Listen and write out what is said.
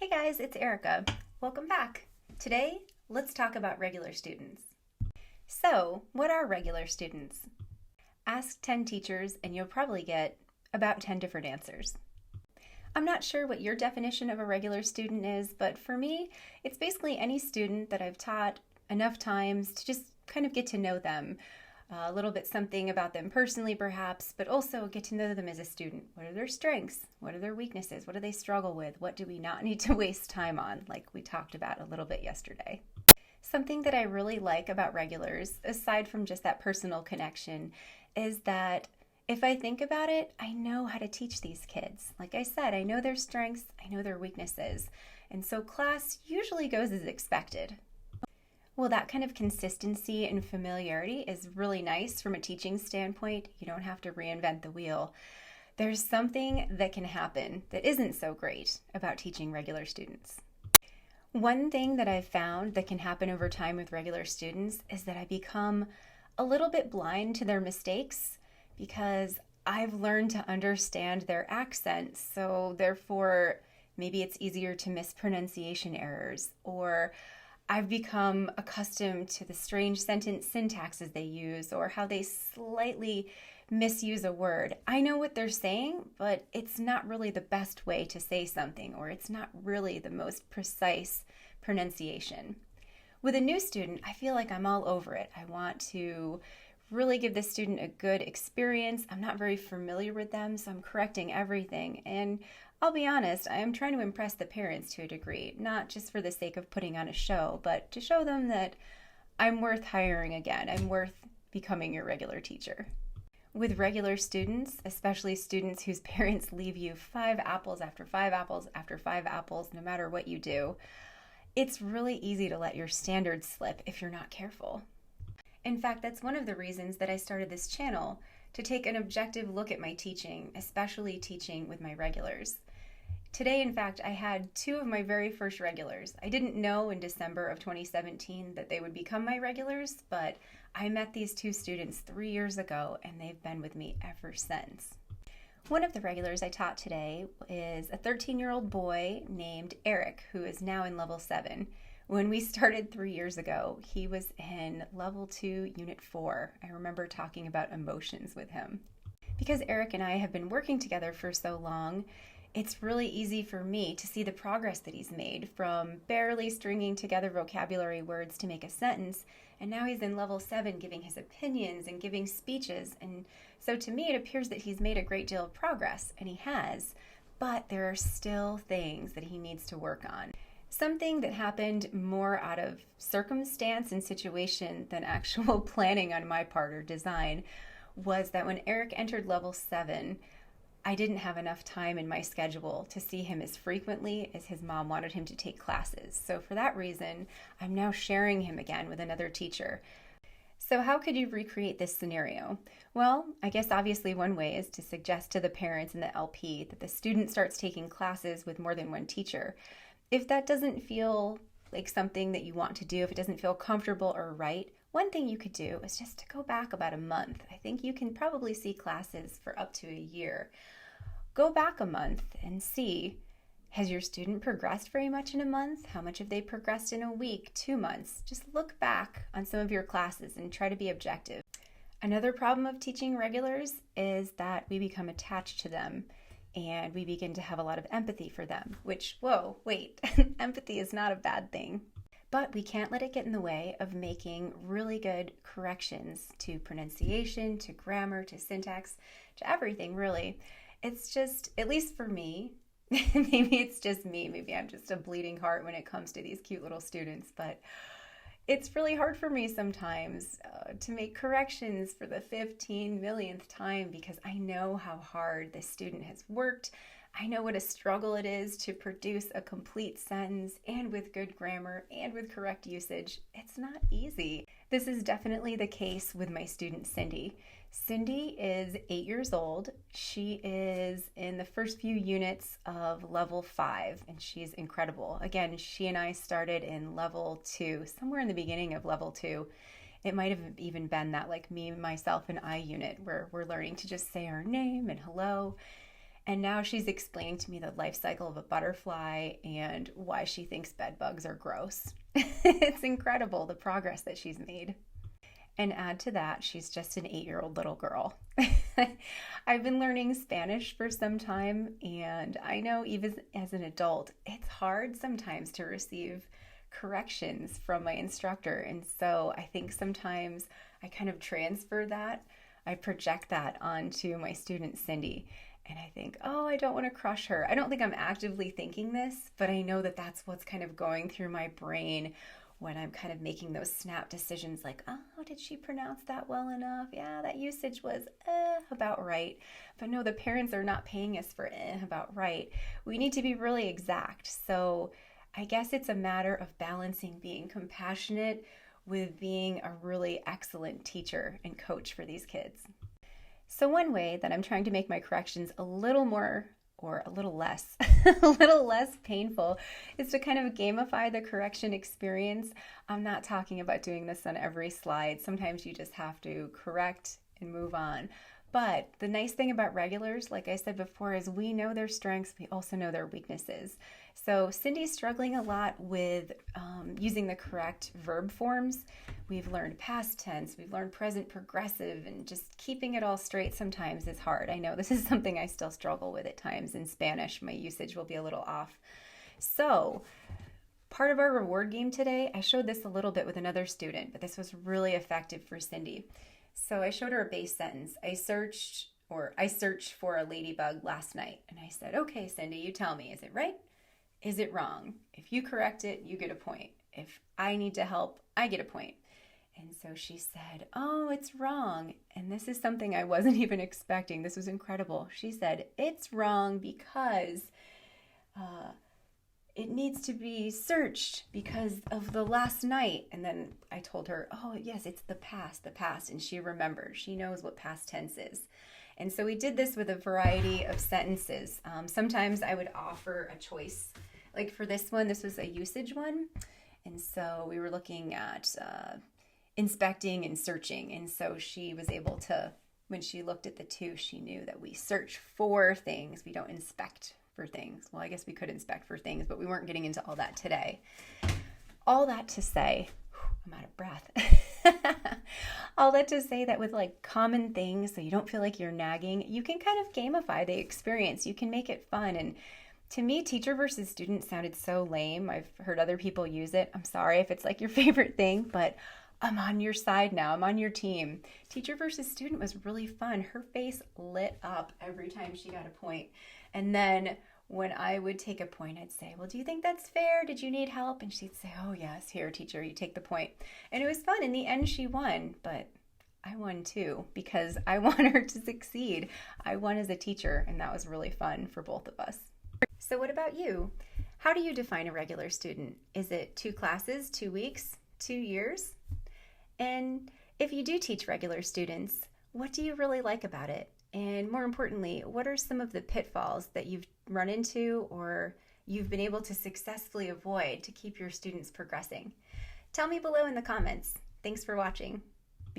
Hey guys, it's Erica. Welcome back. Today, let's talk about regular students. So, what are regular students? Ask 10 teachers and you'll probably get about 10 different answers. I'm not sure what your definition of a regular student is, but for me, it's basically any student that I've taught enough times to just kind of get to know them. A little bit something about them personally perhaps, but also get to know them as a student. What are their strengths? What are their weaknesses? What do they struggle with? What do we not need to waste time on, like we talked about a little bit yesterday? Something that I really like about regulars, aside from just that personal connection, is that if I think about it, I know how to teach these kids. Like I said, I know their strengths, I know their weaknesses, and so class usually goes as expected. Well, that kind of consistency and familiarity is really nice from a teaching standpoint. You don't have to reinvent the wheel. There's something that can happen that isn't so great about teaching regular students. One thing that I've found that can happen over time with regular students is that I become a little bit blind to their mistakes because I've learned to understand their accents. So therefore, maybe it's easier to miss pronunciation errors, or I've become accustomed to the strange sentence syntaxes they use or how they slightly misuse a word. I know what they're saying, but it's not really the best way to say something, or it's not really the most precise pronunciation. With a new student, I feel like I'm all over it. I want to really give the student a good experience. I'm not very familiar with them, so I'm correcting everything. And I'll be honest, I am trying to impress the parents to a degree, not just for the sake of putting on a show, but to show them that I'm worth hiring again. I'm worth becoming your regular teacher. With regular students, especially students whose parents leave you 5 apples after 5 apples after 5 apples, no matter what you do, it's really easy to let your standards slip if you're not careful. In fact, that's one of the reasons that I started this channel, to take an objective look at my teaching, especially teaching with my regulars. Today, in fact, I had 2 of my very first regulars. I didn't know in December of 2017 that they would become my regulars, but I met these 2 students 3 years ago, and they've been with me ever since. One of the regulars I taught today is a 13-year-old boy named Eric, who is now in level 7. When we started 3 years ago, he was in level 2, unit 4. I remember talking about emotions with him. Because Eric and I have been working together for so long, it's really easy for me to see the progress that he's made, from barely stringing together vocabulary words to make a sentence, and now he's in level 7 giving his opinions and giving speeches. And so to me, it appears that he's made a great deal of progress, and he has, but there are still things that he needs to work on. Something that happened more out of circumstance and situation than actual planning on my part or design was that when Eric entered level 7, I didn't have enough time in my schedule to see him as frequently as his mom wanted him to take classes. So for that reason, I'm now sharing him again with another teacher. So how could you recreate this scenario? Well, I guess obviously one way is to suggest to the parents in the LP that the student starts taking classes with more than one teacher. If that doesn't feel like something that you want to do, if it doesn't feel comfortable or right, one thing you could do is just to go back about a month. I think you can probably see classes for up to a year. Go back a month and see, has your student progressed very much in a month? How much have they progressed in a week, 2 months? Just look back on some of your classes and try to be objective. Another problem of teaching regulars is that we become attached to them and we begin to have a lot of empathy for them, which, whoa, wait, empathy is not a bad thing. But we can't let it get in the way of making really good corrections to pronunciation, to grammar, to syntax, to everything, really. It's just, at least for me, maybe it's just me, maybe I'm just a bleeding heart when it comes to these cute little students, but it's really hard for me sometimes to make corrections for the 15 millionth time because I know how hard this student has worked. I know what a struggle it is to produce a complete sentence and with good grammar and with correct usage. It's not easy. This is definitely the case with my student Cindy. Cindy is 8 years old. She is in the first few units of level 5, and she's incredible. Again, she and I started in level 2, somewhere in the beginning of level 2. It might have even been that like me, myself, and I unit where we're learning to just say our name and hello. And now she's explaining to me the life cycle of a butterfly and why she thinks bed bugs are gross. It's incredible the progress that she's made. And add to that, she's just an 8-year-old little girl. I've been learning Spanish for some time, and I know even as an adult, it's hard sometimes to receive corrections from my instructor. And so I think sometimes I kind of transfer that. I project that onto my student Cindy. And I think, oh, I don't want to crush her. I don't think I'm actively thinking this, but I know that that's what's kind of going through my brain when I'm kind of making those snap decisions like, oh, did she pronounce that well enough? Yeah, that usage was about right. But no, the parents are not paying us for about right. We need to be really exact. So I guess it's a matter of balancing being compassionate with being a really excellent teacher and coach for these kids. So one way that I'm trying to make my corrections a little more or a little less, a little less painful is to kind of gamify the correction experience. I'm not talking about doing this on every slide. Sometimes you just have to correct and move on. But the nice thing about regulars, like I said before, is we know their strengths, we also know their weaknesses. So Cindy's struggling a lot with using the correct verb forms. We've learned past tense, we've learned present progressive, and just keeping it all straight sometimes is hard. I know this is something I still struggle with at times. In Spanish, my usage will be a little off. So part of our reward game today, I showed this a little bit with another student, but this was really effective for Cindy. So I showed her a base sentence. I searched for a ladybug last night, and I said, okay, Cindy, you tell me, is it right? Is it wrong? If you correct it, you get a point. If I need to help, I get a point. And so she said, oh, it's wrong. And this is something I wasn't even expecting. This was incredible. She said, it's wrong because it needs to be searched because of the last night. And then I told her, oh, yes, it's the past. And she remembered. She knows what past tense is. And so we did this with a variety of sentences. Sometimes I would offer a choice. Like for this one, this was a usage one. And so we were looking at inspecting and searching. And so she was able to, when she looked at the two, she knew that we search for things. We don't inspect for things. Well, I guess we could inspect for things, but we weren't getting into all that today. All that to say, I'm out of breath. All that to say that with like common things, so you don't feel like you're nagging, you can kind of gamify the experience. You can make it fun. And to me, teacher versus student sounded so lame. I've heard other people use it. I'm sorry if it's like your favorite thing, but I'm on your side now. I'm on your team. Teacher versus student was really fun. Her face lit up every time she got a point. And then when I would take a point, I'd say, well, do you think that's fair? Did you need help? And she'd say, oh, yes, here, teacher, you take the point. And it was fun. In the end, she won, but I won too because I want her to succeed. I won as a teacher, and that was really fun for both of us. So what about you? How do you define a regular student? Is it 2 classes, 2 weeks, 2 years? And if you do teach regular students, what do you really like about it? And more importantly, what are some of the pitfalls that you've run into or you've been able to successfully avoid to keep your students progressing? Tell me below in the comments. Thanks for watching.